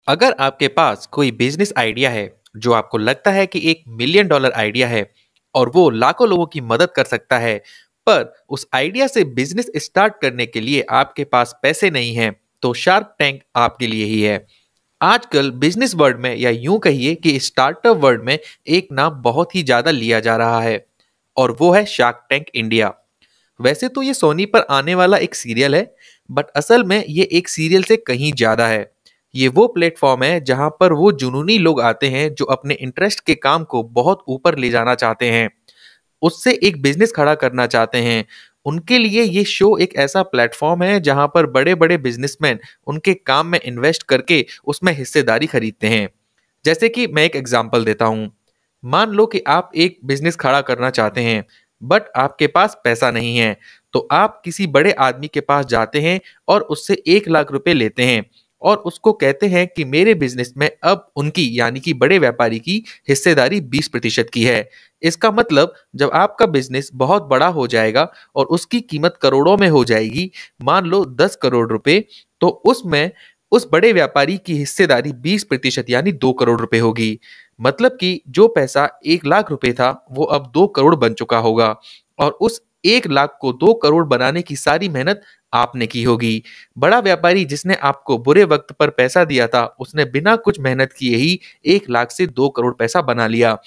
अगर आपके पास कोई बिजनेस आइडिया है जो आपको लगता है कि $1 मिलियन आइडिया है और वो लाखों लोगों की मदद कर सकता है, पर उस आइडिया से बिजनेस स्टार्ट करने के लिए आपके पास पैसे नहीं हैं, तो शार्क टैंक आपके लिए ही है। आजकल बिजनेस वर्ल्ड में या यूं कहिए कि स्टार्टअप वर्ल्ड में एक नाम बहुत ही ज्यादा लिया जा रहा है और वो है शार्क टैंक इंडिया। वैसे तो ये सोनी पर आने वाला एक सीरियल है, बट असल में ये एक सीरियल से कहीं ज्यादा है। ये वो प्लेटफॉर्म है जहां पर वो जुनूनी लोग आते हैं जो अपने इंटरेस्ट के काम को बहुत ऊपर ले जाना चाहते हैं, उससे एक बिजनेस खड़ा करना चाहते हैं। उनके लिए ये शो एक ऐसा प्लेटफॉर्म है जहां पर बड़े बड़े बिजनेसमैन उनके काम में इन्वेस्ट करके उसमें हिस्सेदारी खरीदते हैं। जैसे कि मैं एक एग्जांपल देता हूं। मान लो कि आप एक बिजनेस खड़ा करना चाहते हैं, बट आपके पास पैसा नहीं है, तो आप किसी बड़े आदमी के पास जाते हैं और उससे 1 लाख रुपए लेते हैं और उसको कहते हैं कि मेरे बिजनेस में अब उनकी यानी कि बड़े व्यापारी की हिस्सेदारी 20% की है। इसका मतलब जब आपका बिजनेस बहुत बड़ा हो जाएगा और उसकी कीमत करोड़ों में हो जाएगी, मान लो 10 करोड़ रुपए, तो उसमें उस बड़े व्यापारी की हिस्सेदारी 20% यानी 2 करोड़ रुपए होगी। मतलब कि जो पैसा 1 लाख रुपए था वो अब 2 करोड़ बन चुका होगा और उस 1 लाख को 2 करोड़ बनाने की सारी मेहनत आपने की होगी। बड़ा व्यापारी जिसने आपको बुरे वक्त पर पैसा दिया था, उसने बिना कुछ मेहनत किए ही 1 लाख से 2 करोड़ पैसा बना लिया।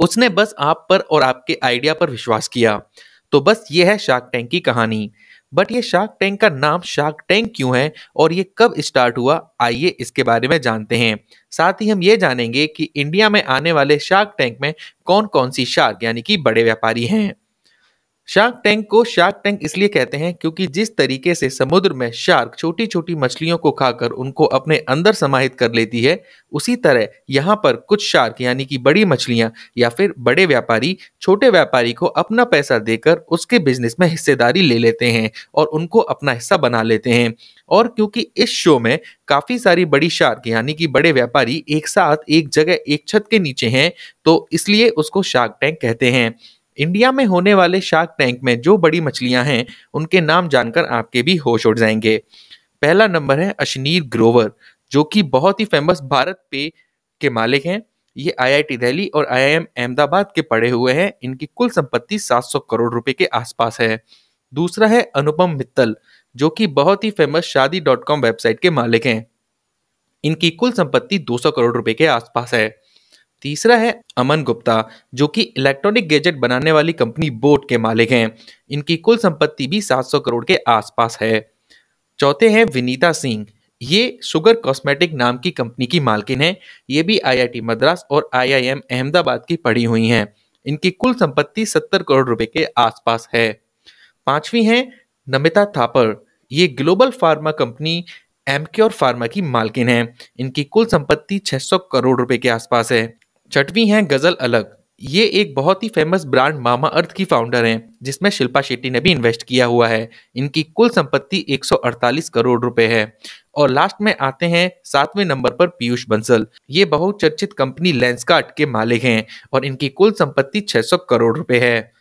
उसने बस आप पर और आपके आइडिया पर विश्वास किया। तो बस ये है शार्क टैंक की कहानी। बट ये शार्क टैंक का नाम शार्क टैंक क्यों है और ये कब स्टार्ट हुआ, आइए इसके बारे में जानते हैं। साथ ही हम ये जानेंगे कि इंडिया में आने वाले शार्क टैंक में कौन कौन सी शार्क यानी कि बड़े व्यापारी हैं। शार्क टैंक को शार्क टैंक इसलिए कहते हैं क्योंकि जिस तरीके से समुद्र में शार्क छोटी छोटी मछलियों को खाकर उनको अपने अंदर समाहित कर लेती है, उसी तरह यहाँ पर कुछ शार्क यानी कि बड़ी मछलियाँ या फिर बड़े व्यापारी छोटे व्यापारी को अपना पैसा देकर उसके बिजनेस में हिस्सेदारी ले लेते हैं और उनको अपना हिस्सा बना लेते हैं। और क्योंकि इस शो में काफी सारी बड़ी शार्क यानी कि बड़े व्यापारी एक साथ एक जगह एक छत के नीचे हैं, तो इसलिए उसको शार्क टैंक कहते हैं। इंडिया में होने वाले शार्क टैंक में जो बड़ी मछलियां हैं, उनके नाम जानकर आपके भी होश उड़ जाएंगे। पहला नंबर है अशनीर ग्रोवर, जो कि बहुत ही फेमस भारत पे के मालिक हैं। ये आईआईटी दिल्ली और आईआईएम अहमदाबाद के पढ़े हुए हैं। इनकी कुल संपत्ति 700 करोड़ रुपए के आसपास है। दूसरा है अनुपम मित्तल, जो कि बहुत ही फेमस शादी.com वेबसाइट के मालिक हैं। इनकी कुल संपत्ति 200 करोड़ रुपए के आसपास है। तीसरा है अमन गुप्ता, जो कि इलेक्ट्रॉनिक गैजेट बनाने वाली कंपनी बोट के मालिक हैं। इनकी कुल संपत्ति भी 700 करोड़ के आसपास है। चौथे हैं विनीता सिंह। ये शुगर कॉस्मेटिक नाम की कंपनी की मालकिन है। ये भी आईआईटी मद्रास और आईआईएम अहमदाबाद की पढ़ी हुई हैं। इनकी कुल संपत्ति 70 करोड़ रुपए के आसपास है। पांचवी हैं नमिता थापर। ये global pharma company Emcure pharma की मालकिन है। इनकी कुल संपत्ति 600 करोड़ रुपए के आसपास है। छठवीं हैं गजल अलग। ये एक बहुत ही फेमस ब्रांड मामा अर्थ की फाउंडर हैं, जिसमें शिल्पा शेट्टी ने भी इन्वेस्ट किया हुआ है। इनकी कुल संपत्ति 148 करोड़ रुपए है। और लास्ट में आते हैं 7वें नंबर पर पीयूष बंसल। ये बहुचर्चित कंपनी लेंसकार्ट के मालिक हैं और इनकी कुल संपत्ति 600 करोड़ रुपए है।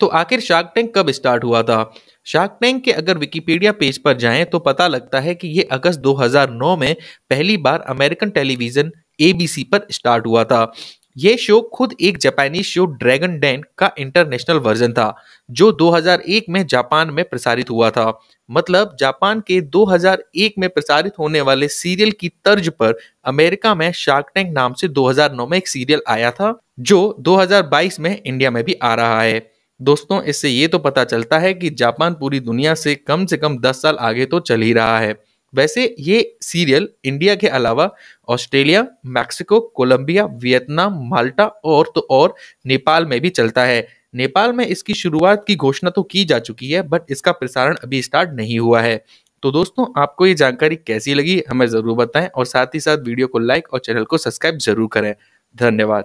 तो आखिर शार्क टैंक कब स्टार्ट हुआ था? शार्क टैंक के अगर विकिपीडिया पेज पर जाएं तो पता लगता है कि ये अगस्त 2009 में पहली बार अमेरिकन टेलीविजन एबीसी पर स्टार्ट हुआ था। ये शो खुद एक जापानीज शो ड्रैगन डैन का इंटरनेशनल वर्जन था, जो 2001 में जापान में प्रसारित हुआ था। मतलब जापान के 2001 में प्रसारित होने वाले सीरियल की तर्ज पर अमेरिका में शार्क टैंक नाम से 2009 में एक सीरियल आया था, जो 2022 में इंडिया में भी आ रहा है। दोस्तों, इससे ये तो पता चलता है कि जापान पूरी दुनिया से कम 10 साल आगे तो चल ही रहा है। वैसे ये सीरियल इंडिया के अलावा ऑस्ट्रेलिया, मैक्सिको, कोलंबिया, वियतनाम, माल्टा और नेपाल में भी चलता है। नेपाल में इसकी शुरुआत की घोषणा तो की जा चुकी है, बट इसका प्रसारण अभी स्टार्ट नहीं हुआ है। तो दोस्तों, आपको ये जानकारी कैसी लगी हमें ज़रूर बताएं और साथ ही साथ वीडियो को लाइक और चैनल को सब्सक्राइब जरूर करें। धन्यवाद।